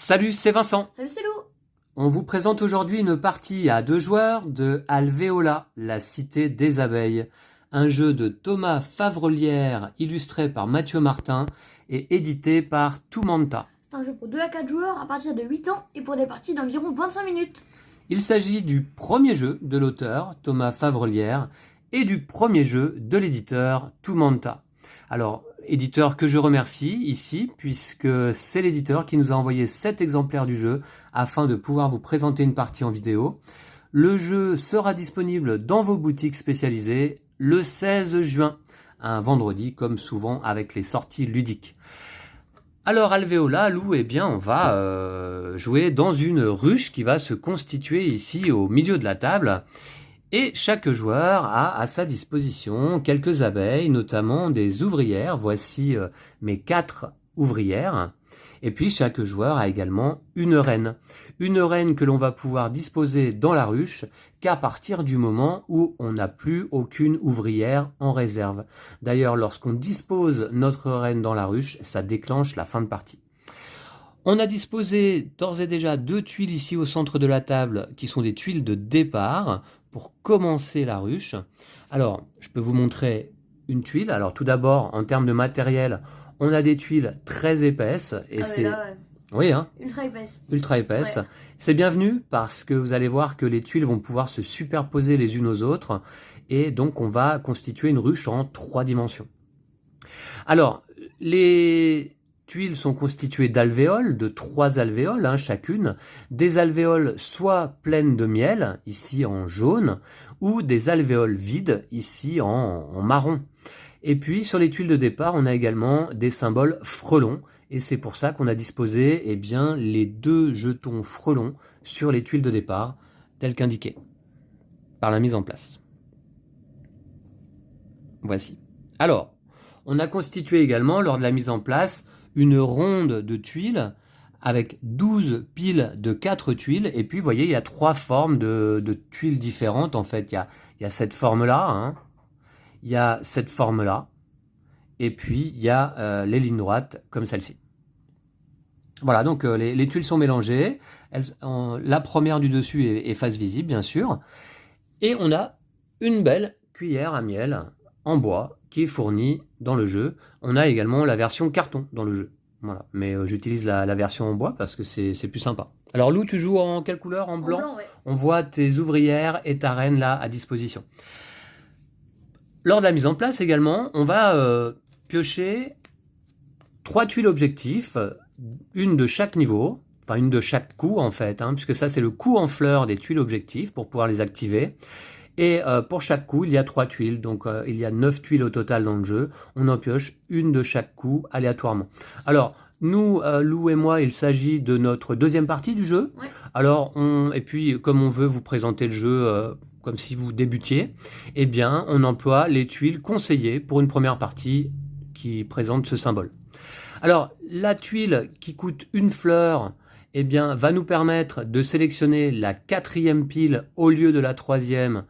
Salut, c'est Vincent. Salut, c'est Lou. On vous présente aujourd'hui une partie à 2 joueurs de Alvéola, la cité des abeilles. Un jeu de Thomas Favrelière illustré par Mathieu Martin et édité par Toumanta. C'est un jeu pour 2 à 4 joueurs à partir de 8 ans et pour des parties d'environ 25 minutes. Il s'agit du premier jeu de l'auteur, Thomas Favrelière, et du premier jeu de l'éditeur Toumanta. Alors, éditeur que je remercie ici, puisque c'est l'éditeur qui nous a envoyé 7 exemplaires du jeu afin de pouvoir vous présenter une partie en vidéo. Le jeu sera disponible dans vos boutiques spécialisées le 16 juin, un vendredi comme souvent avec les sorties ludiques. Alors Alvéola, Lou, eh bien on va jouer dans une ruche qui va se constituer ici au milieu de la table. Et chaque joueur a à sa disposition quelques abeilles, notamment des ouvrières. Voici mes 4 ouvrières. Et puis chaque joueur a également une reine. Une reine que l'on va pouvoir disposer dans la ruche qu'à partir du moment où on n'a plus aucune ouvrière en réserve. D'ailleurs, lorsqu'on dispose notre reine dans la ruche, ça déclenche la fin de partie. On a disposé d'ores et déjà 2 tuiles ici au centre de la table qui sont des tuiles de départ pour commencer la ruche. Alors, je peux vous montrer une tuile. Alors, tout d'abord, en termes de matériel, on a des tuiles très épaisses. Et c'est... Là, ouais. Oui, hein, Ultra épaisse. ultra épaisse. Ouais. C'est bienvenu parce que vous allez voir que les tuiles vont pouvoir se superposer les unes aux autres. Et donc, on va constituer une ruche en 3 dimensions. Alors, les tuiles sont constituées d'alvéoles, de 3 alvéoles chacune, des alvéoles soit pleines de miel, ici en jaune, ou des alvéoles vides, ici en marron. Et puis sur les tuiles de départ, on a également des symboles frelons, et c'est pour ça qu'on a disposé les 2 jetons frelons sur les tuiles de départ, tels qu'indiqués par la mise en place. Voici. Alors, on a constitué également, lors de la mise en place, une ronde de tuiles avec 12 piles de 4 tuiles. Et puis, vous voyez, il y a 3 formes de tuiles différentes. En fait, il y a cette forme-là, il y a cette forme-là, et puis il y a les lignes droites comme celle-ci. Voilà, donc les tuiles sont mélangées. La première du dessus est face visible, bien sûr. Et on a une belle cuillère à miel en bois qui est fournie dans le jeu. On a également la version carton dans le jeu. Voilà. Mais j'utilise la version en bois parce que c'est plus sympa. Alors Lou, tu joues en quelle couleur? En blanc? En blanc, ouais. On voit tes ouvrières et ta reine là à disposition. Lors de la mise en place également, on va piocher 3 tuiles objectifs, une de chaque niveau, enfin une de chaque coup en fait, puisque ça c'est le coup en fleurs des tuiles objectifs pour pouvoir les activer. Et pour chaque coup, il y a 3 tuiles, donc il y a 9 tuiles au total dans le jeu. On en pioche une de chaque coup aléatoirement. Alors, nous, Lou et moi, il s'agit de notre 2e partie du jeu. Ouais. Alors, et puis comme on veut vous présenter le jeu comme si vous débutiez, eh bien, on emploie les tuiles conseillées pour une première partie qui présente ce symbole. Alors, la tuile qui coûte une fleur, eh bien, va nous permettre de sélectionner la 4e pile au lieu de la 3e,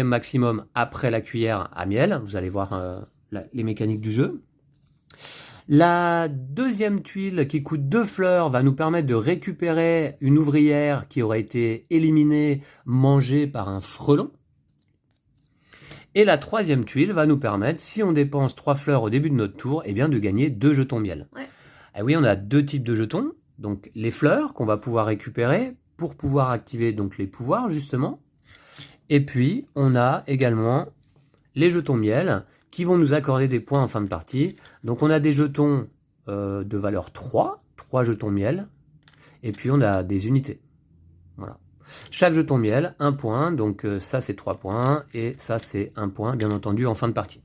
maximum après la cuillère à miel. Vous allez voir les mécaniques du jeu. La 2e tuile qui coûte 2 fleurs va nous permettre de récupérer une ouvrière qui aurait été éliminée, mangée par un frelon. Et la 3e tuile va nous permettre, si on dépense 3 fleurs au début de notre tour, eh bien de gagner 2 jetons miel. Ouais. Et oui, on a 2 types de jetons. Donc les fleurs qu'on va pouvoir récupérer pour pouvoir activer donc les pouvoirs justement. Et puis on a également les jetons miel qui vont nous accorder des points en fin de partie. Donc on a des jetons de valeur 3 jetons miel, et puis on a des unités. Voilà. Chaque jeton miel, 1 point, donc ça c'est 3 points, et ça c'est 1 point, bien entendu, en fin de partie.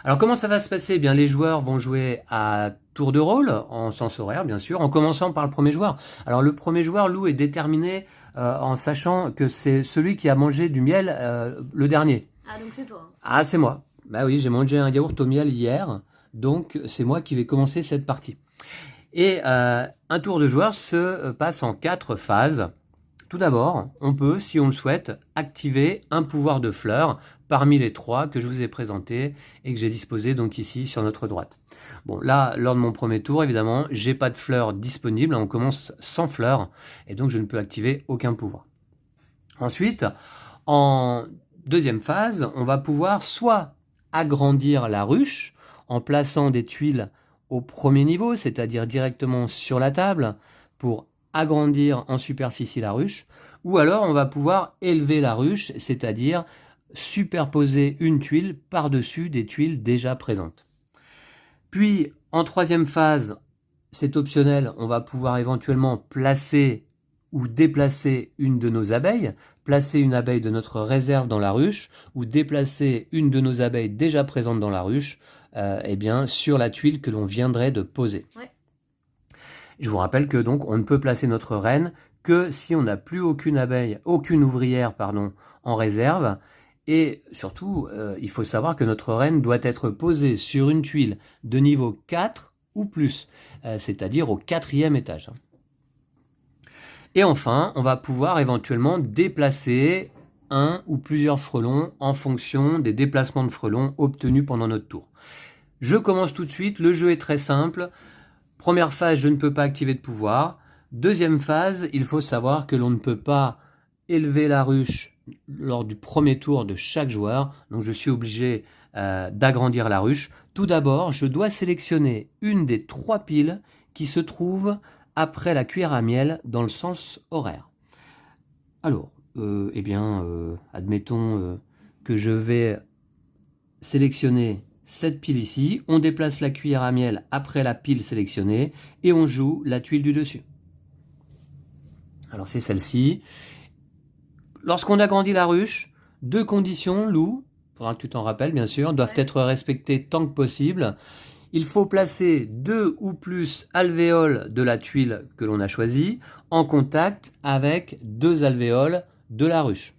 Alors comment ça va se passer? Eh bien, les joueurs vont jouer à tour de rôle, en sens horaire bien sûr, en commençant par le premier joueur. Alors le premier joueur, Lou, est déterminé en sachant que c'est celui qui a mangé du miel le dernier. Ah, donc c'est toi. Ah, c'est moi. Bah oui, j'ai mangé un yaourt au miel hier, donc c'est moi qui vais commencer cette partie. Et un tour de joueur se passe en 4 phases. Tout d'abord, on peut, si on le souhaite, activer un pouvoir de fleurs parmi les 3 que je vous ai présentés et que j'ai disposés donc ici sur notre droite. Bon, là, lors de mon premier tour, évidemment, j'ai pas de fleurs disponibles. On commence sans fleurs et donc je ne peux activer aucun pouvoir. Ensuite, en deuxième phase, on va pouvoir soit agrandir la ruche en plaçant des tuiles au premier niveau, c'est-à-dire directement sur la table pour agrandir en superficie la ruche, ou alors on va pouvoir élever la ruche, c'est-à-dire superposer une tuile par-dessus des tuiles déjà présentes. Puis, en troisième phase, c'est optionnel, on va pouvoir éventuellement placer ou déplacer une de nos abeilles, placer une abeille de notre réserve dans la ruche, ou déplacer une de nos abeilles déjà présentes dans la ruche, eh bien, sur la tuile que l'on viendrait de poser. Ouais. Je vous rappelle que donc on ne peut placer notre reine que si on n'a plus aucune abeille, aucune ouvrière, pardon, en réserve. Et surtout, il faut savoir que notre reine doit être posée sur une tuile de niveau 4 ou plus, c'est-à-dire au 4e étage. Et enfin, on va pouvoir éventuellement déplacer un ou plusieurs frelons en fonction des déplacements de frelons obtenus pendant notre tour. Je commence tout de suite, le jeu est très simple. Première phase, je ne peux pas activer de pouvoir. Deuxième phase, il faut savoir que l'on ne peut pas élever la ruche lors du premier tour de chaque joueur. Donc je suis obligé d'agrandir la ruche. Tout d'abord, je dois sélectionner une des 3 piles qui se trouvent après la cuillère à miel dans le sens horaire. Alors, admettons que je vais sélectionner cette pile ici, on déplace la cuillère à miel après la pile sélectionnée et on joue la tuile du dessus. Alors c'est celle-ci. Lorsqu'on agrandit la ruche, 2 conditions, Lou, il faudra que tu t'en rappelles bien sûr, doivent être respectées tant que possible. Il faut placer 2 ou plus alvéoles de la tuile que l'on a choisie en contact avec 2 alvéoles de la ruche.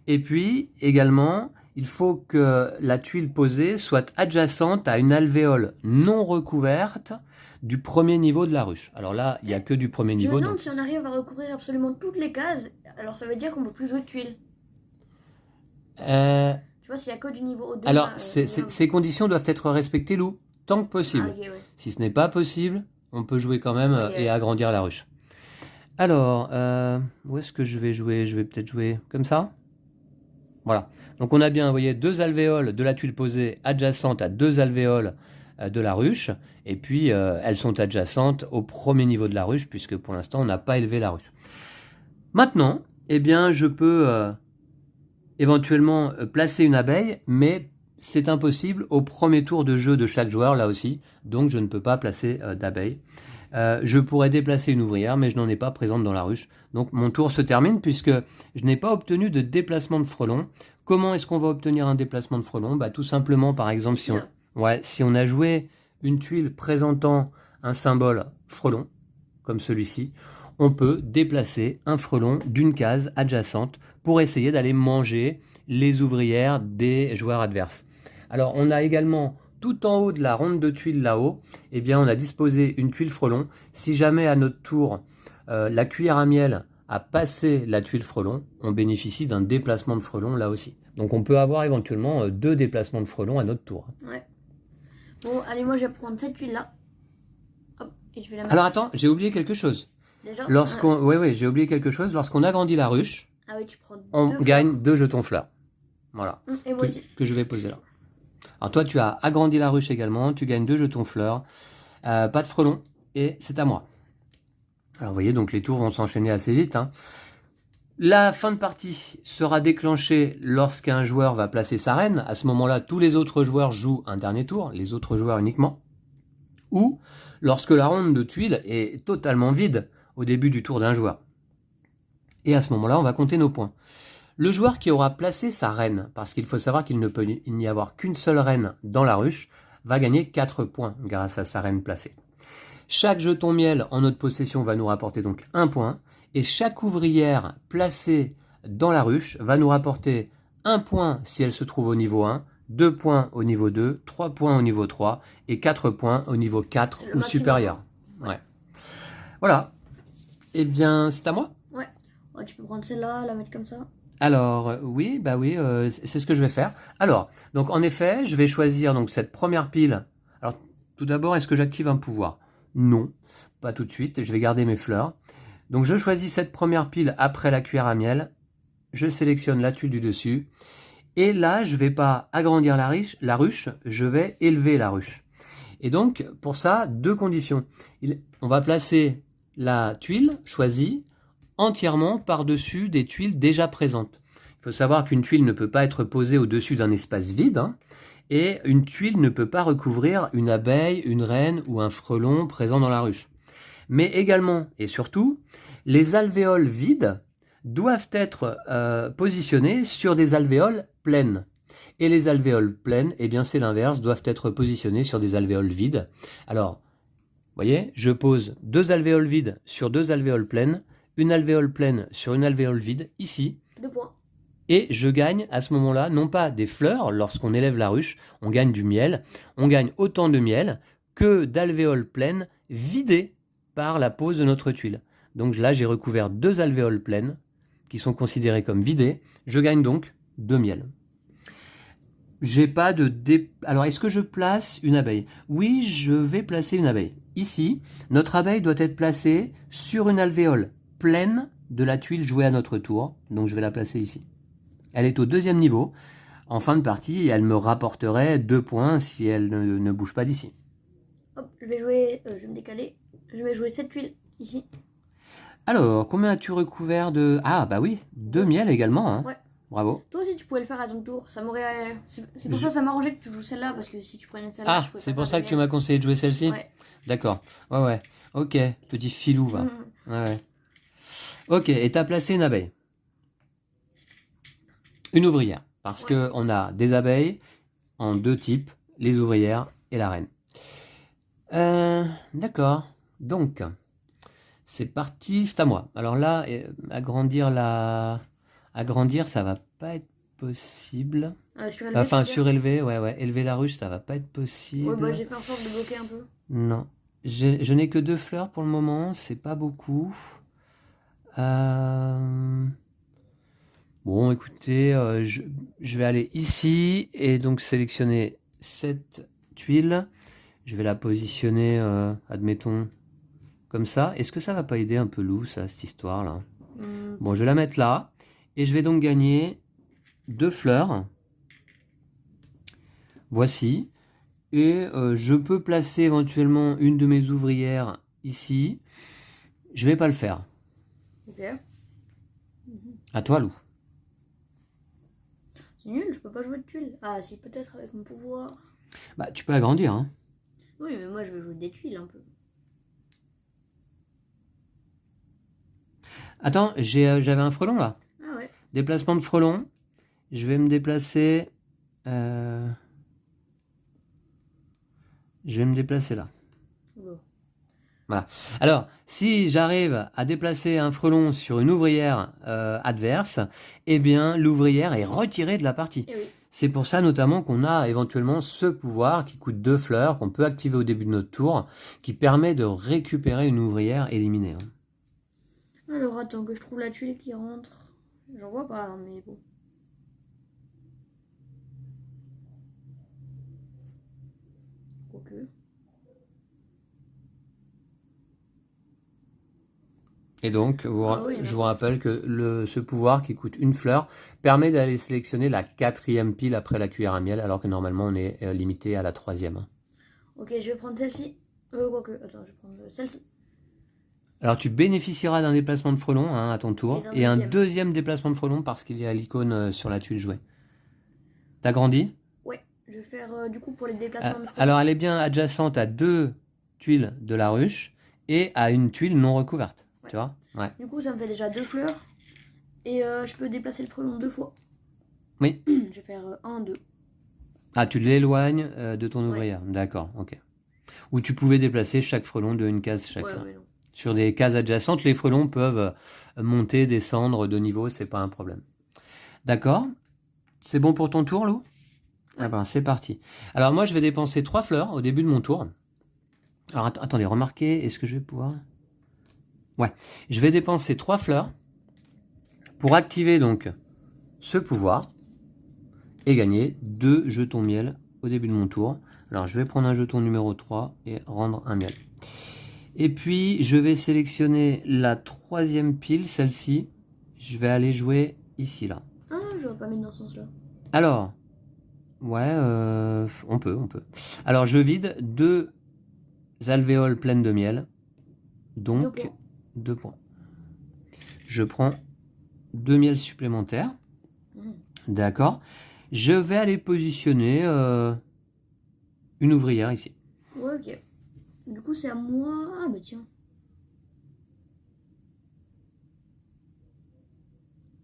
Et puis également, il faut que la tuile posée soit adjacente à une alvéole non recouverte du premier niveau de la ruche. Alors là, il n'y a que du premier niveau. Je me demande si on arrive à recouvrir absolument toutes les cases, alors ça veut dire qu'on ne peut plus jouer de tuiles. Tu vois, s'il n'y a que du niveau au-dessus. Alors, ces conditions doivent être respectées, Lou, tant que possible. Ah, okay, ouais. Si ce n'est pas possible, on peut jouer quand même et agrandir la ruche. Alors, où est-ce que je vais jouer? Je vais peut-être jouer comme ça. Voilà. Donc on a bien, vous voyez, 2 alvéoles de la tuile posée adjacentes à 2 alvéoles de la ruche. Et puis, elles sont adjacentes au premier niveau de la ruche, puisque pour l'instant, on n'a pas élevé la ruche. Maintenant, eh bien, je peux éventuellement placer une abeille, mais c'est impossible au premier tour de jeu de chaque joueur, là aussi. Donc, je ne peux pas placer d'abeille. Je pourrais déplacer une ouvrière, mais je n'en ai pas présente dans la ruche. Donc mon tour se termine puisque je n'ai pas obtenu de déplacement de frelon. Comment est-ce qu'on va obtenir un déplacement de frelon? Tout simplement, par exemple, si on a joué une tuile présentant un symbole frelon, comme celui-ci, on peut déplacer un frelon d'une case adjacente pour essayer d'aller manger les ouvrières des joueurs adverses. Alors on a également tout en haut de la ronde de tuiles là-haut, eh bien, on a disposé une tuile frelon. Si jamais à notre tour, la cuillère à miel a passé la tuile frelon, on bénéficie d'un déplacement de frelon là aussi. Donc on peut avoir éventuellement 2 déplacements de frelon à notre tour. Ouais. Bon, allez, moi je vais prendre cette tuile-là. Hop, et je vais la mettre. Alors attends, j'ai oublié quelque chose. Déjà Oui, j'ai oublié quelque chose. Lorsqu'on agrandit la ruche, on gagne 2 jetons fleurs. Voilà. Et moi aussi. Que je vais poser là. Alors toi, tu as agrandi la ruche également, tu gagnes 2 jetons fleurs, pas de frelons, et c'est à moi. Alors vous voyez, donc les tours vont s'enchaîner assez vite. La fin de partie sera déclenchée lorsqu'un joueur va placer sa reine. À ce moment-là, tous les autres joueurs jouent un dernier tour, les autres joueurs uniquement. Ou lorsque la ronde de tuiles est totalement vide au début du tour d'un joueur. Et à ce moment-là, on va compter nos points. Le joueur qui aura placé sa reine, parce qu'il faut savoir qu'il ne peut n'y avoir qu'une seule reine dans la ruche, va gagner 4 points grâce à sa reine placée. Chaque jeton miel en notre possession va nous rapporter donc 1 point, et chaque ouvrière placée dans la ruche va nous rapporter 1 point si elle se trouve au niveau 1, 2 points au niveau 2, 3 points au niveau 3, et 4 points au niveau 4 ou supérieur. Ouais. Voilà. Eh bien, c'est à moi? Ouais. Tu peux prendre celle-là, la mettre comme ça. Alors, oui, bah oui, c'est ce que je vais faire. Alors, donc en effet, je vais choisir donc cette première pile. Alors, tout d'abord, est-ce que j'active un pouvoir? Non, pas tout de suite. Je vais garder mes fleurs. Donc, je choisis cette première pile après la cuillère à miel. Je sélectionne la tuile du dessus. Et là, je ne vais pas agrandir la ruche, je vais élever la ruche. Et donc, pour ça, deux conditions. On va placer la tuile choisie entièrement par-dessus des tuiles déjà présentes. Il faut savoir qu'une tuile ne peut pas être posée au-dessus d'un espace vide, hein, et une tuile ne peut pas recouvrir une abeille, une reine ou un frelon présent dans la ruche. Mais également et surtout, les alvéoles vides doivent être positionnés sur des alvéoles pleines. Et les alvéoles pleines, eh bien c'est l'inverse, doivent être positionnés sur des alvéoles vides. Alors, vous voyez, je pose deux alvéoles vides sur deux alvéoles pleines, une alvéole pleine sur une alvéole vide, ici. 2 points. Et je gagne à ce moment-là, non pas des fleurs, lorsqu'on élève la ruche, on gagne du miel, on gagne autant de miel que d'alvéoles pleines vidées par la pose de notre tuile. Donc là, j'ai recouvert deux alvéoles pleines, qui sont considérées comme vidées, je gagne donc 2 miel. J'ai pas de Alors, est-ce que je place une abeille? Oui, je vais placer une abeille. Ici, notre abeille doit être placée sur une alvéole pleine de la tuile jouée à notre tour. Donc, je vais la placer ici. Elle est au deuxième niveau. En fin de partie, et elle me rapporterait 2 points si elle ne bouge pas d'ici. Hop, je vais jouer, je vais me décaler. Je vais jouer cette tuile ici. Alors, combien as-tu recouvert de... Ah, bah oui, 2 miel également. Hein. Ouais. Bravo. Toi aussi, tu pouvais le faire à ton tour. Ça m'aurait. C'est pour ça que ça m'arrangeait que tu joues celle-là, parce que si tu prenais celle-là. Ah, c'est pour ça que tu m'as conseillé de jouer celle-ci? Ouais. D'accord. Ouais. Ok, petit filou, va. Ouais. Ok, et t'as placé une abeille. Une ouvrière. Parce que on a des abeilles en 2 types, les ouvrières et la reine. D'accord. Donc, c'est parti, c'est à moi. Alors là, agrandir, ça va pas être possible. Surélever, ouais. Élever la ruche, ça va pas être possible. Ouais, bah j'ai fait en sorte de bloquer un peu. Non. Je n'ai que 2 fleurs pour le moment, c'est pas beaucoup. Bon, écoutez, je vais aller ici et donc sélectionner cette tuile. Je vais la positionner, admettons, comme ça. Est-ce que ça va pas aider un peu Lou, ça, cette histoire-là? Bon, je vais la mettre là. Et je vais donc gagner 2 fleurs. Voici. Et je peux placer éventuellement une de mes ouvrières ici. Je vais pas le faire. Ok. À toi, Lou. C'est nul, je peux pas jouer de tuiles. Ah, si, peut-être avec mon pouvoir. Bah, tu peux agrandir, hein. Oui, mais moi, je veux jouer des tuiles un peu. Attends, j'avais un frelon, là. Ah ouais. Déplacement de frelon. Je vais me déplacer... Je vais me déplacer là. Bon. Voilà. Alors, si j'arrive à déplacer un frelon sur une ouvrière adverse, eh bien, l'ouvrière est retirée de la partie. Eh oui. C'est pour ça notamment qu'on a éventuellement ce pouvoir qui coûte 2 fleurs, qu'on peut activer au début de notre tour, qui permet de récupérer une ouvrière éliminée. Alors, attends que je trouve la tuile qui rentre. J'en vois pas, hein, mais bon. Quoique. Et donc, je vous rappelle que ce pouvoir qui coûte 1 fleur permet d'aller sélectionner la 4e pile après la cuillère à miel, alors que normalement on est limité à la 3e. Ok, je vais prendre celle-ci. Quoique, attends, je vais prendre celle-ci. Alors tu bénéficieras d'un déplacement de frelon hein, à ton tour, et un deuxième déplacement de frelon parce qu'il y a l'icône sur la tuile jouée. T'as grandi? Ouais, je vais faire du coup pour les déplacements de frelon. Alors elle est bien adjacente à 2 tuiles de la ruche et à une tuile non recouverte. Ouais. Tu vois? Ouais. Du coup, ça me fait déjà 2 fleurs. Et je peux déplacer le frelon 2 fois. Oui. Je vais faire 1, 2. Ah, tu l'éloignes de ton ouvrière. Ouais. D'accord, ok. Ou tu pouvais déplacer chaque frelon de une case chacun. Ouais, non. Sur des cases adjacentes, les frelons peuvent monter, descendre de niveau, c'est pas un problème. D'accord? C'est bon pour ton tour, Lou? Ouais. Ah ben, c'est parti. Alors moi, je vais dépenser 3 fleurs au début de mon tour. Alors attendez, remarquez, est-ce que je vais pouvoir... Ouais, je vais dépenser 3 fleurs pour activer donc ce pouvoir et gagner 2 jetons miel au début de mon tour. Alors je vais prendre un jeton numéro 3 et rendre un miel. Et puis je vais sélectionner la 3e pile, celle-ci. Je vais aller jouer ici, là. Ah, je vais pas mettre dans ce sens-là. Alors, ouais, on peut. Alors je vide 2 alvéoles pleines de miel. Donc 2 points. Je prends 2 miels supplémentaires. D'accord. Je vais aller positionner une ouvrière ici. Ouais, ok. Du coup, c'est à moi. Ah, bah tiens.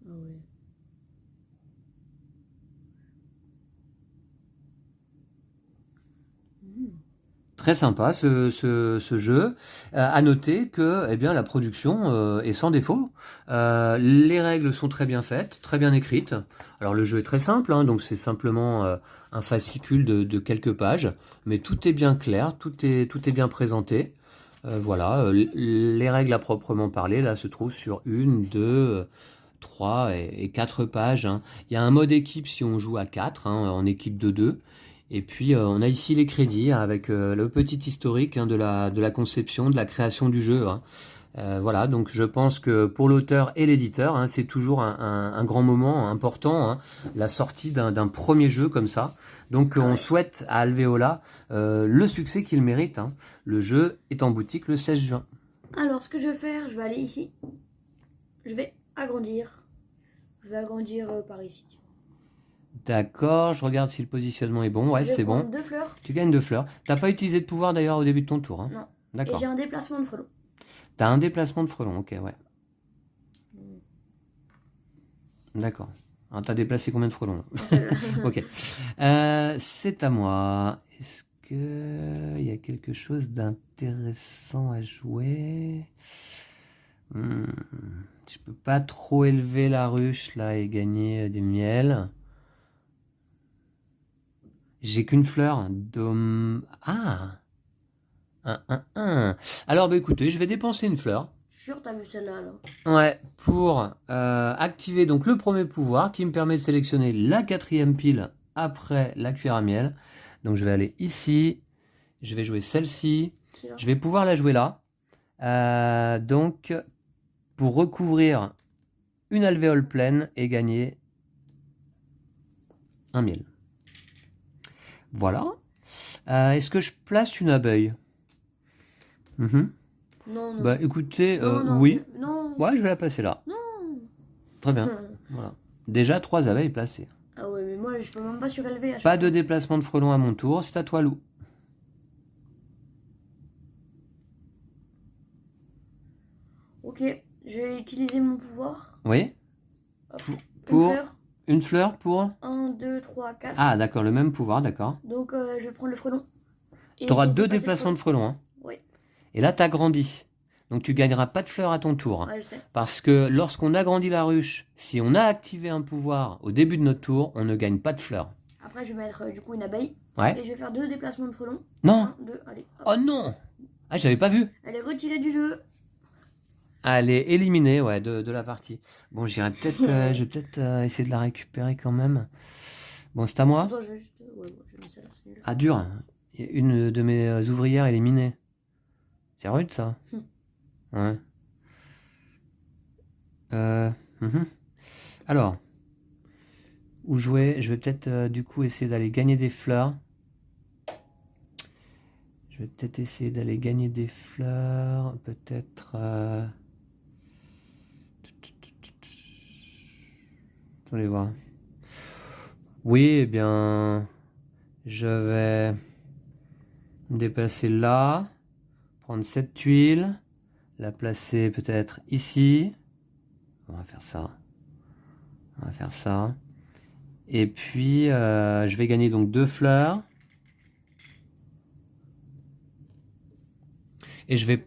Ah ouais. Très sympa ce jeu. À noter que eh bien, la production est sans défaut. Les règles sont très bien faites, très bien écrites. Alors le jeu est très simple, hein, donc c'est simplement un fascicule de quelques pages, mais tout est bien clair, tout est bien présenté. Voilà, les règles à proprement parler, là, se trouvent sur 1, 2, 3 et 4 pages. Hein. Il y a un mode équipe si on joue à 4, hein, en équipe de 2. Et puis on a ici les crédits avec le petit historique hein, de la conception, de la création du jeu. Hein. Voilà, donc je pense que pour l'auteur et l'éditeur, hein, c'est toujours un grand moment important, hein, la sortie d'un premier jeu comme ça. Donc on souhaite à Alvéola le succès qu'il mérite. Hein. Le jeu est en boutique le 16 juin. Alors, ce que je vais faire, je vais aller ici. Je vais agrandir. Je vais agrandir par ici. D'accord, je regarde si le positionnement est bon. Ouais, c'est bon. 2 fleurs. Tu gagnes 2 fleurs. T'as pas utilisé de pouvoir d'ailleurs au début de ton tour. Hein. Non. D'accord. Et j'ai un déplacement de frelon. T'as un déplacement de frelon, ok, ouais. D'accord. Alors, t'as déplacé combien de frelons? Ok. C'est à moi. Est-ce qu'il y a quelque chose d'intéressant à jouer? Je peux pas trop élever la ruche là et gagner des miels. J'ai qu'une fleur. Ah! Alors, bah écoutez, je vais dépenser une fleur. Sûr, t'as vu celle-là, là. Ouais, pour activer donc le premier pouvoir qui me permet de sélectionner la 4e pile après la cuillère à miel. Donc je vais aller ici, je vais jouer celle-ci, je vais pouvoir la jouer là. Donc pour recouvrir une alvéole pleine et gagner un miel. Voilà. Est-ce que je place une abeille? Non. Bah écoutez, non, oui. Non. Ouais, je vais la placer là. Non. Très bien. Voilà. Déjà 3 abeilles placées. Ah ouais, mais moi je peux même pas surélever. Pas de déplacement de frelon à mon tour, c'est à toi Lou. Ok, je vais utiliser mon pouvoir. Oui. Hop. Pour une fleur pour 1, 2, 3, 4. Ah d'accord, le même pouvoir, d'accord. Donc je prends le frelon. Tu auras 2 déplacements de frelon. Hein. Oui. Et là, tu agrandis. Donc tu gagneras pas de fleurs à ton tour. Ouais, je sais. Parce que lorsqu'on agrandit la ruche, si on a activé un pouvoir au début de notre tour, on ne gagne pas de fleurs. Après, je vais mettre du coup une abeille. Ouais. Et je vais faire 2 déplacements de frelon. Non. 1, 2, allez. Hop. Oh non. Ah, j'avais pas vu. Elle est retirée du jeu. Elle est éliminée, ouais, de la partie. Bon, j'irai peut-être, je vais peut-être essayer de la récupérer quand même. Bon, c'est à moi. Attends, je vais juste... Ouais, je vais lancer là, c'est nul. Ah, dur. Une de mes ouvrières éliminée. C'est rude, ça. Ouais. Alors, où jouer? Je vais peut-être du coup essayer d'aller gagner des fleurs. Je vais peut-être essayer d'aller gagner des fleurs. Peut-être... Attendez voir. Oui, eh bien... Je vais me déplacer là. Prendre cette tuile. La placer peut-être ici. On va faire ça. On va faire ça. Et puis, je vais gagner donc 2 fleurs. Et je vais...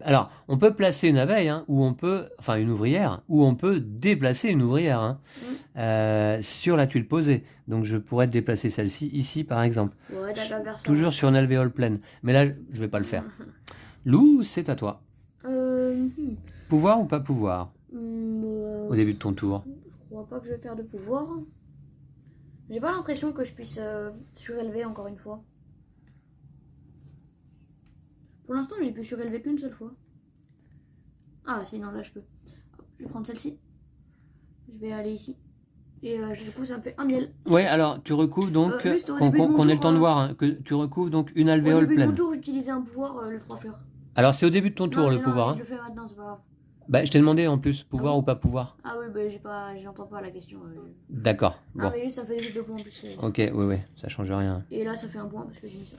Alors, on peut placer une abeille, hein, ou on peut... Enfin, une ouvrière, ou on peut déplacer une ouvrière hein, sur la tuile posée. Donc, je pourrais déplacer celle-ci ici, par exemple. Ouais, t'as qu'à faire ça. Toujours sur une alvéole pleine. Mais là, je vais pas le faire. Lou, c'est à toi. Pouvoir ou pas pouvoir au début de ton tour? Je crois pas que je vais faire de pouvoir. J'ai pas l'impression que je puisse surélever encore une fois. Pour l'instant, j'ai pu surélever qu'une seule fois. Ah, si, non, là, je peux. Hop, je vais prendre celle-ci. Je vais aller ici. Et du coup, ça me fait un miel. Ouais, alors, tu recouvres donc, juste au qu'on début de mon ait le tour, temps de voir, hein, que tu recouvres donc une Au alvéole début de mon pleine. tour, j'utilisais un pouvoir, le 3 fleurs. Alors, c'est au début de ton tour, Non, le mais pouvoir. non, Hein. je le fais maintenant, c'est pas grave. Bah, je t'ai demandé en plus, pouvoir Ah bon ou pas pouvoir. Ah oui, bah j'entends pas la question. D'accord, Ah, bon. mais juste, ça fait juste 2 points en plus. Ok, oui, ça change rien. Et là, ça fait un point parce que j'ai mis ça.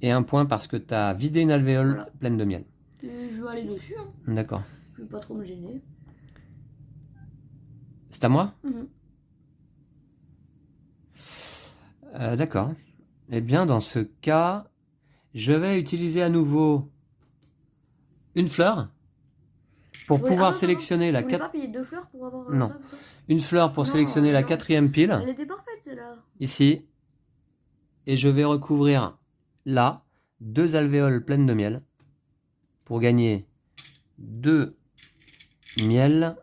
Et un point parce que tu as vidé une alvéole Voilà. pleine de miel. Et je vais aller dessus. Hein. D'accord. Je vais pas trop me gêner. C'est à moi? Mhm. D'accord. Eh bien, dans ce cas, je vais utiliser à nouveau une fleur pour pouvoir sélectionner la Tu voulais pas payer 2 fleurs pour avoir Non. ça plutôt une fleur pour Non, sélectionner la non. 4e pile, Elle était parfaite celle-là. ici, et je vais recouvrir là 2 alvéoles pleines de miel pour gagner 2 miel.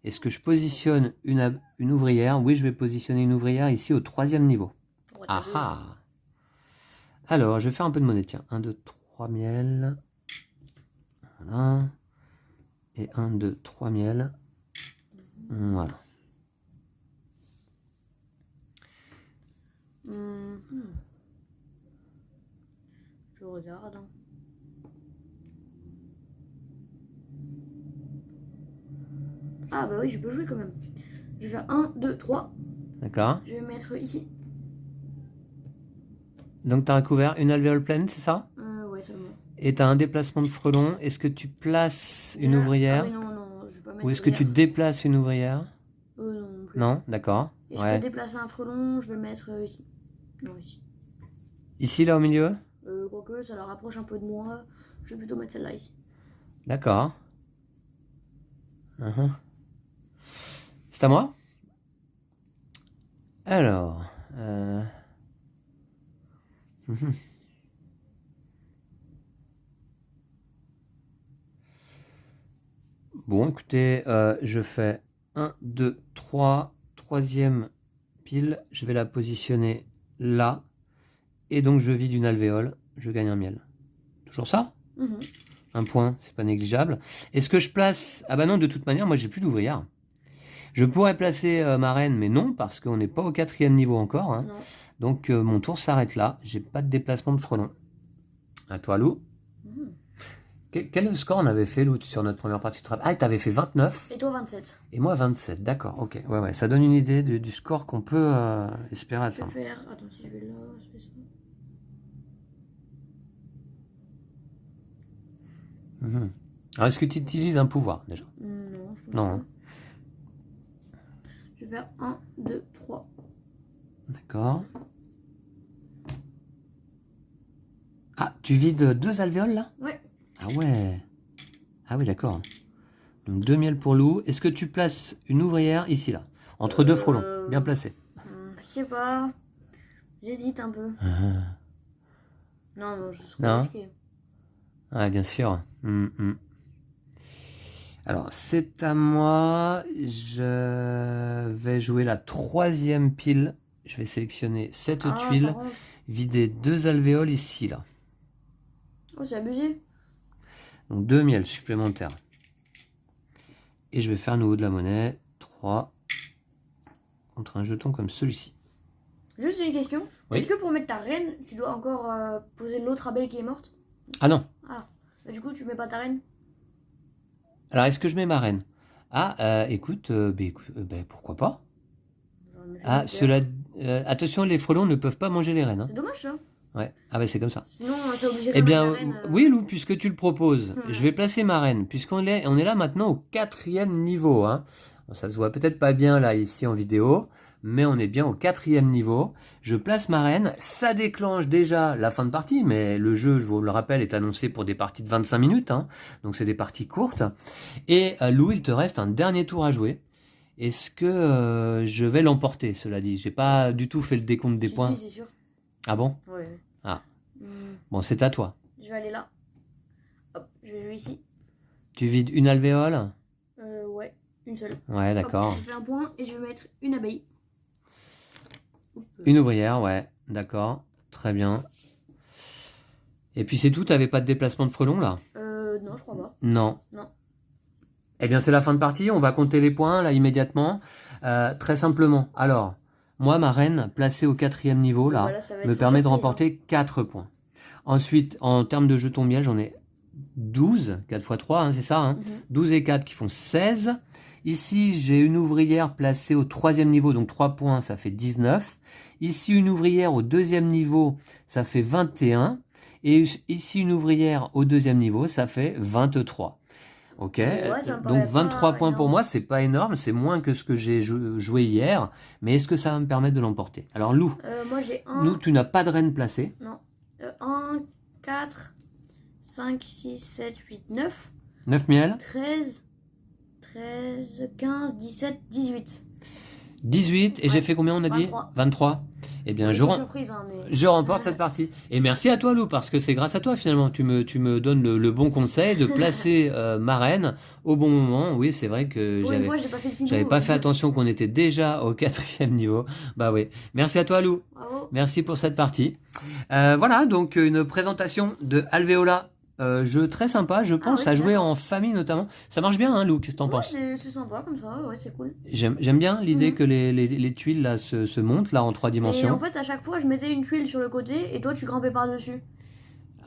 Est-ce que je positionne une ouvrière? Oui, je vais positionner une ouvrière ici au 3e niveau. Ah ah! Alors, je vais faire un peu de monnaie, tiens. 1, 2, 3 miel. Voilà. Et 1, 2, 3 miel. Voilà. Je regarde. Ah bah oui, je peux jouer quand même. Je vais faire 1, 2, 3. D'accord. Je vais mettre ici. Donc, tu as recouvert une alvéole pleine, c'est ça? Ouais, seulement. Et tu as un déplacement de frelon. Est-ce que tu places une ouvrière? Ah oui, non, je vais pas mettre. Ou est-ce que tu déplaces une ouvrière? Non plus. Non, d'accord. Et je peux déplacer un frelon, je vais le mettre ici. Non, ici. Ici, là, au milieu? Quoique, ça la rapproche un peu de moi. Je vais plutôt mettre celle-là ici. D'accord. C'est à moi? Alors... Bon, écoutez, je fais 1, 2, 3, 3e pile. Je vais la positionner là. Et donc, je vide une alvéole. Je gagne un miel. Toujours ça? Un point, c'est pas négligeable. Est-ce que je place... Ah bah non, de toute manière, moi, j'ai plus d'ouvrière. Je pourrais placer ma reine, mais non, parce qu'on n'est pas au 4e niveau encore. Hein. Donc, mon tour s'arrête là. J'ai pas de déplacement de frelon. À toi, Lou. Quel score on avait fait, Lou, sur notre première partie de travail? Ah, t'avais fait 29. Et toi, 27. Et moi, 27. D'accord, ok. Ouais. Ça donne une idée du score qu'on peut espérer atteindre. Je vais faire... Attends, si je vais là, je fais ça. Alors, est-ce que tu utilises un pouvoir, déjà? Non, je pense Non. pas. Hein. Je vais faire 1, 2, 3. D'accord. Ah, tu vides 2 alvéoles, là? Ouais. Ah ouais. Ah oui, d'accord. Donc 2 miels pour Lou. Est-ce que tu places une ouvrière ici, là? Entre 2 frelons. Bien placé. Je sais pas. J'hésite un peu. Non, je suis risqué. Ah, bien sûr. Alors, c'est à moi. Je vais jouer la 3e pile. Je vais sélectionner cette tuile. Vider 2 alvéoles ici, là. Oh, c'est abusé. Donc 2 miels supplémentaires. Et je vais faire à nouveau de la monnaie. 3 contre un jeton comme celui-ci. Juste une question. Oui. Est-ce que pour mettre ta reine, tu dois encore poser l'autre abeille qui est morte? Ah non. Ah. Du coup, tu mets pas ta reine? Alors, est-ce que je mets ma reine? Ah, écoute, pourquoi pas? Ah, attention, les frelons ne peuvent pas manger les reines. Hein. C'est dommage, ça. Ouais. Ah bah c'est comme ça. Sinon, c'est obligé de Eh bien, mettre la reine, oui, Lou, puisque tu le proposes, je vais placer ma reine, puisqu'on est là maintenant au 4e niveau. Hein. Bon, ça se voit peut-être pas bien là, ici en vidéo, mais on est bien au 4e niveau. Je place ma reine, ça déclenche déjà la fin de partie, mais le jeu, je vous le rappelle, est annoncé pour des parties de 25 minutes, hein, donc c'est des parties courtes. Et Lou, il te reste un dernier tour à jouer. Est-ce que je vais l'emporter, cela dit? J'ai pas du tout fait le décompte des points. Si, c'est sûr. Ah bon? Ouais. Ah. Bon, c'est à toi. Je vais aller là. Hop, je vais jouer ici. Tu vides une alvéole? Ouais. Une seule. Ouais, d'accord. Je fais un point et je vais mettre une abeille. Une ouvrière, ouais, d'accord. Très bien. Et puis c'est tout, t'avais pas de déplacement de frelons là? Non, je crois pas. Non. Non. Eh bien c'est la fin de partie, on va compter les points là immédiatement. Très simplement, alors, moi ma reine placée au 4e niveau là, Voilà, ça va être me sans permet de surprise, remporter 4 points. Ensuite, en termes de jetons miel, j'en ai 12, 4 x 3, hein, c'est ça, hein, 12 et 4 qui font 16. Ici, j'ai une ouvrière placée au 3e niveau, donc 3 points, ça fait 19. Ici, une ouvrière au 2e niveau, ça fait 21. Et ici, une ouvrière au 2e niveau, ça fait 23. Ok, Ouais, ça me donc paraît 23 pas points pour énorme. moi, c'est pas énorme, c'est moins que ce que j'ai joué hier, mais est-ce que ça va me permettre de l'emporter? Alors Lou, Moi j'ai un. Lou, tu n'as pas de reine placée. Non. 1, 4, 5, 6, 7, 8, 9, 9 miel. 13, 15, 17, 18. 18, et Ouais. j'ai fait combien on a dit? 23. 23. Eh bien, Ouais, je, c'est surprise, hein, mais... je remporte cette partie. Et merci à toi, Lou, parce que c'est grâce à toi, finalement. Tu me donnes le bon conseil de placer ma reine au bon moment. Oui, c'est vrai que Pour une fois, j'ai pas fait le j'avais finot. pas fait attention qu'on était déjà au 4e niveau. Bah oui. Merci à toi, Lou. Bravo. Merci pour cette partie. Voilà, donc une présentation de Alvéola. Jeu très sympa, je pense, oui, à jouer d'accord. en famille notamment. Ça marche bien, hein, Lou, qu'est-ce que t'en Ouais, penses? c'est sympa comme ça, ouais, c'est cool. J'aime bien l'idée Mhm. que les tuiles là se montent là en 3 Et dimensions. en fait, à chaque fois, je mettais une tuile sur le côté et toi, tu grimpais par-dessus.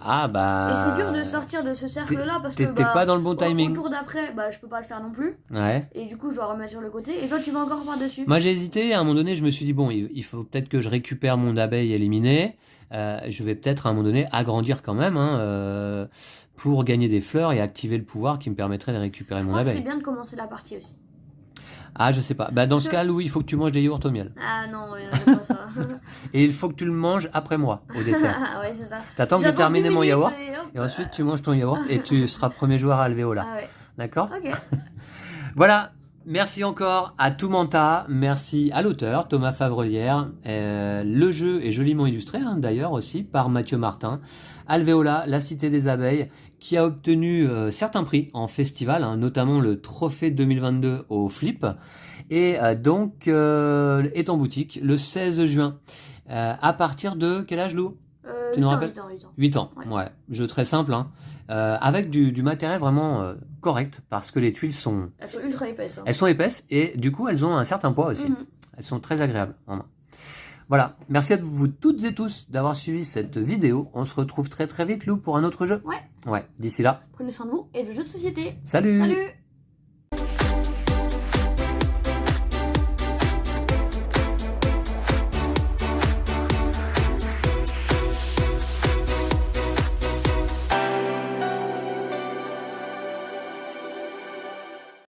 Ah Et bah... c'est dur de sortir de ce cercle-là parce que T'es pas dans le bon timing. au tour d'après, bah, je peux pas le faire non plus. Ouais. Et du coup, je dois remettre sur le côté. Et toi, tu vas encore par-dessus. Moi j'ai hésité, à un moment donné je me suis dit bon, il faut peut-être que je récupère mon abeille éliminée. Je vais peut-être à un moment donné agrandir quand même hein, pour gagner des fleurs et activer le pouvoir qui me permettrait de récupérer Je mon crois que c'est abeille. bien de commencer la partie aussi. Ah je sais pas. Bah dans ce cas, Louis, il faut que tu manges des yaourts au miel. Ah non, ouais, j'aime pas ça. Et il faut que tu le manges après moi au dessert. Ouais, c'est ça. T'attends que j'ai J'attends terminé 10 mon minutes yaourt et hop. et ensuite tu manges ton yaourt et tu seras premier joueur à Alvéola. Ah ouais. D'accord? Ok. Voilà, merci encore à Toumanta, merci à l'auteur Thomas Favrelière. Le jeu est joliment illustré hein, d'ailleurs aussi par Mathieu Martin. Alvéola, la cité des abeilles, qui a obtenu certains prix en festival, hein, notamment le trophée 2022 au Flip, et donc est en boutique le 16 juin. À partir de quel âge, Lou? Tu nous rappelles? 8 ans. 8 ans, Ouais. ouais. Jeu très simple, hein. Avec du matériel vraiment correct, parce que les tuiles sont... Elles sont ultra épaisses. Hein. Elles sont épaisses et du coup elles ont un certain poids aussi. Mhm. Elles sont très agréables en main. Voilà, merci à vous toutes et tous d'avoir suivi cette vidéo. On se retrouve très très vite, Lou, pour un autre jeu. Ouais. Ouais, d'ici là. Prenez soin de vous et de jeux de société. Salut! Salut!